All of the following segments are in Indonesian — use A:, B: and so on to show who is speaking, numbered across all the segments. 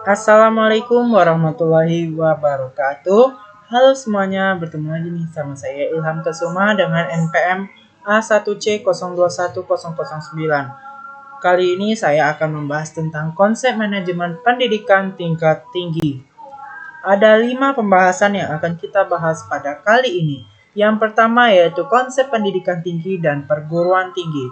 A: Assalamualaikum warahmatullahi wabarakatuh. Halo semuanya, bertemu lagi nih sama saya Ilham Kesuma dengan NPM A1C021009. Kali ini saya akan membahas tentang konsep manajemen pendidikan tingkat tinggi. Ada 5 pembahasan yang akan kita bahas pada kali ini. Yang pertama yaitu konsep pendidikan tinggi dan perguruan tinggi.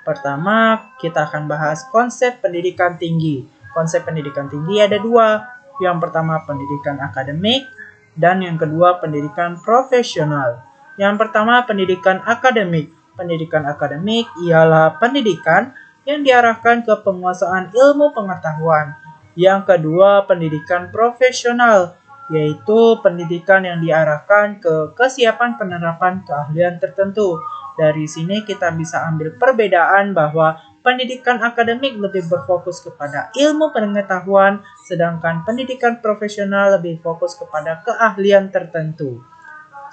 A: Pertama, kita akan bahas konsep pendidikan tinggi. Konsep pendidikan tinggi ada 2. Yang pertama pendidikan akademik dan yang kedua pendidikan profesional. Yang pertama pendidikan akademik. Pendidikan akademik ialah pendidikan yang diarahkan ke penguasaan ilmu pengetahuan. Yang kedua, pendidikan profesional, yaitu pendidikan yang diarahkan ke kesiapan penerapan keahlian tertentu. Dari sini kita bisa ambil perbedaan bahwa pendidikan akademik lebih berfokus kepada ilmu pengetahuan, sedangkan pendidikan profesional lebih fokus kepada keahlian tertentu.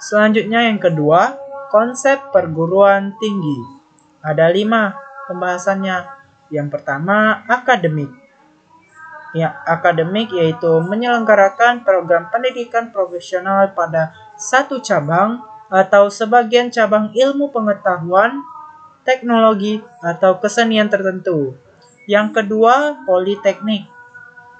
A: Selanjutnya yang kedua, konsep perguruan tinggi. Ada 5 pembahasannya. Yang pertama, akademik. Akademik yaitu menyelenggarakan program pendidikan profesional pada satu cabang atau sebagian cabang ilmu pengetahuan, teknologi, atau kesenian tertentu. Yang kedua, politeknik.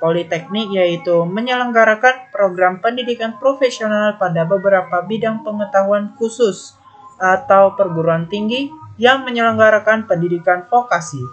A: Politeknik yaitu menyelenggarakan program pendidikan profesional pada beberapa bidang pengetahuan khusus atau perguruan tinggi yang menyelenggarakan pendidikan vokasi.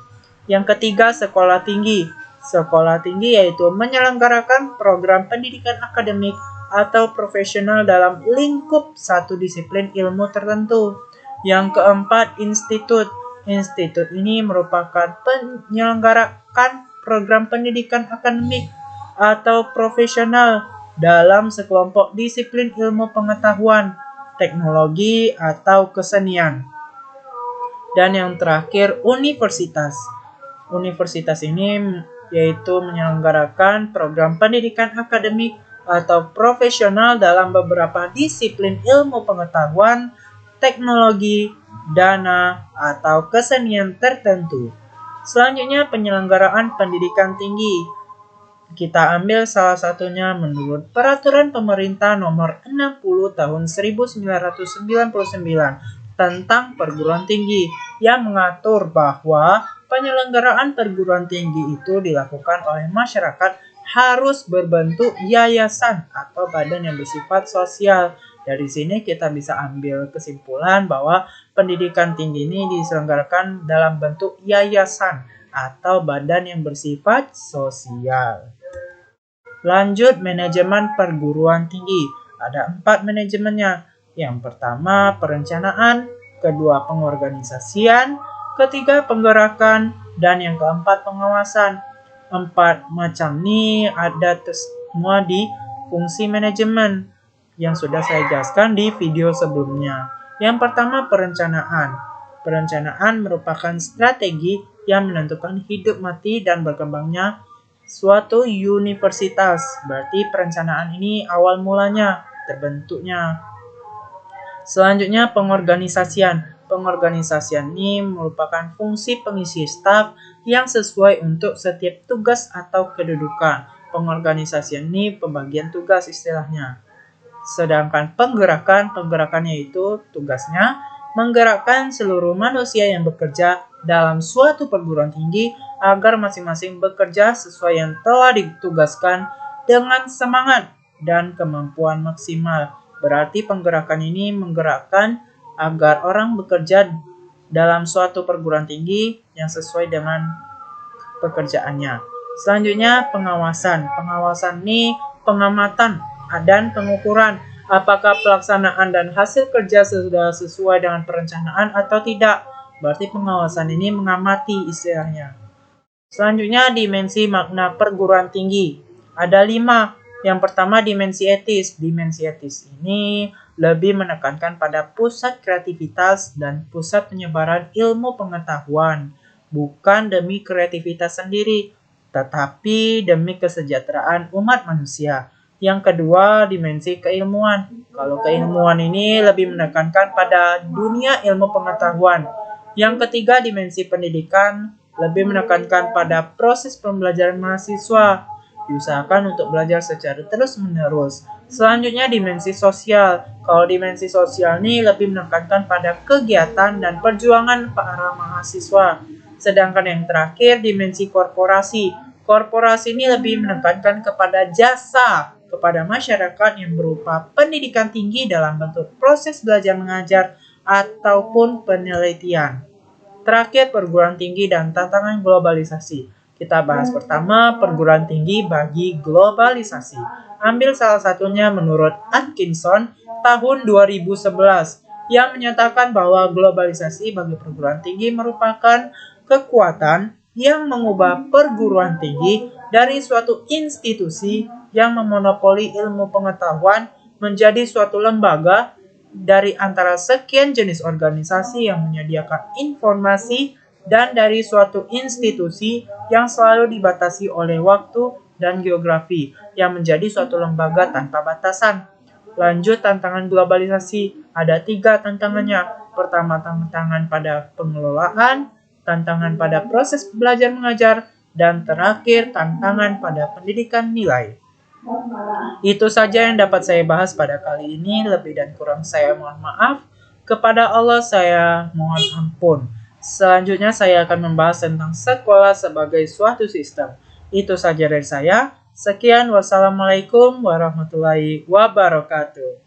A: Yang ketiga, sekolah tinggi. Sekolah tinggi yaitu menyelenggarakan program pendidikan akademik atau profesional dalam lingkup satu disiplin ilmu tertentu. Yang keempat, institut. Institut ini merupakan penyelenggarakan program pendidikan akademik atau profesional dalam sekelompok disiplin ilmu pengetahuan, teknologi, atau kesenian. Dan yang terakhir, universitas. Universitas ini yaitu menyelenggarakan program pendidikan akademik atau profesional dalam beberapa disiplin ilmu pengetahuan, teknologi, dana, atau kesenian tertentu. Selanjutnya penyelenggaraan pendidikan tinggi. Kita ambil salah satunya menurut Peraturan Pemerintah Nomor 60 Tahun 1999 tentang perguruan tinggi yang mengatur bahwa penyelenggaraan perguruan tinggi itu dilakukan oleh masyarakat harus berbentuk yayasan atau badan yang bersifat sosial. Dari sini kita bisa ambil kesimpulan bahwa pendidikan tinggi ini diselenggarakan dalam bentuk yayasan atau badan yang bersifat sosial. Lanjut, manajemen perguruan tinggi. Ada 4 manajemennya. Yang pertama, perencanaan. Kedua, pengorganisasian. Ketiga, penggerakan. Dan yang keempat, pengawasan. 4 macam ini ada semua di fungsi manajemen yang sudah saya jelaskan di video sebelumnya. Yang pertama, perencanaan. Perencanaan merupakan strategi yang menentukan hidup mati dan berkembangnya suatu universitas. Berarti perencanaan ini awal mulanya terbentuknya. Selanjutnya pengorganisasian. Pengorganisasian ini merupakan fungsi pengisi staf yang sesuai untuk setiap tugas atau kedudukan. Pengorganisasian ini pembagian tugas istilahnya. Sedangkan penggerakan yaitu tugasnya menggerakkan seluruh manusia yang bekerja dalam suatu perguruan tinggi agar masing-masing bekerja sesuai yang telah ditugaskan dengan semangat dan kemampuan maksimal. Berarti penggerakan ini menggerakkan agar orang bekerja dalam suatu perguruan tinggi yang sesuai dengan pekerjaannya. Selanjutnya pengawasan. Pengawasan ini pengamatan dan pengukuran apakah pelaksanaan dan hasil kerja sudah sesuai dengan perencanaan atau tidak. Berarti pengawasan ini mengamati istilahnya. Selanjutnya dimensi makna perguruan tinggi. Ada 5. Yang pertama dimensi etis. Dimensi etis ini lebih menekankan pada pusat kreativitas dan pusat penyebaran ilmu pengetahuan. Bukan demi kreativitas sendiri, tetapi demi kesejahteraan umat manusia. Yang kedua, dimensi keilmuan. Kalau keilmuan ini lebih menekankan pada dunia ilmu pengetahuan. Yang ketiga, dimensi pendidikan lebih menekankan pada proses pembelajaran mahasiswa. Diusahakan untuk belajar secara terus-menerus. Selanjutnya dimensi sosial. Kalau dimensi sosial ini lebih menekankan pada kegiatan dan perjuangan para mahasiswa. Sedangkan yang terakhir dimensi korporasi. Korporasi ini lebih menekankan kepada jasa kepada masyarakat yang berupa pendidikan tinggi dalam bentuk proses belajar mengajar ataupun penelitian. Terakhir, perguruan tinggi dan tantangan globalisasi. Kita bahas pertama perguruan tinggi bagi globalisasi. Ambil salah satunya menurut Atkinson tahun 2011 yang menyatakan bahwa globalisasi bagi perguruan tinggi merupakan kekuatan yang mengubah perguruan tinggi dari suatu institusi yang memonopoli ilmu pengetahuan menjadi suatu lembaga dari antara sekian jenis organisasi yang menyediakan informasi dan dari suatu institusi yang selalu dibatasi oleh waktu dan geografi yang menjadi suatu lembaga tanpa batasan. Lanjut tantangan globalisasi, ada 3 tantangannya. Pertama, tantangan pada pengelolaan, tantangan pada proses belajar mengajar, dan terakhir tantangan pada pendidikan nilai. Itu saja yang dapat saya bahas pada kali ini. Lebih dan kurang saya mohon maaf. Kepada Allah saya mohon ampun. Selanjutnya saya akan membahas tentang sekolah sebagai suatu sistem. Itu saja dari saya. Sekian, wassalamualaikum warahmatullahi wabarakatuh.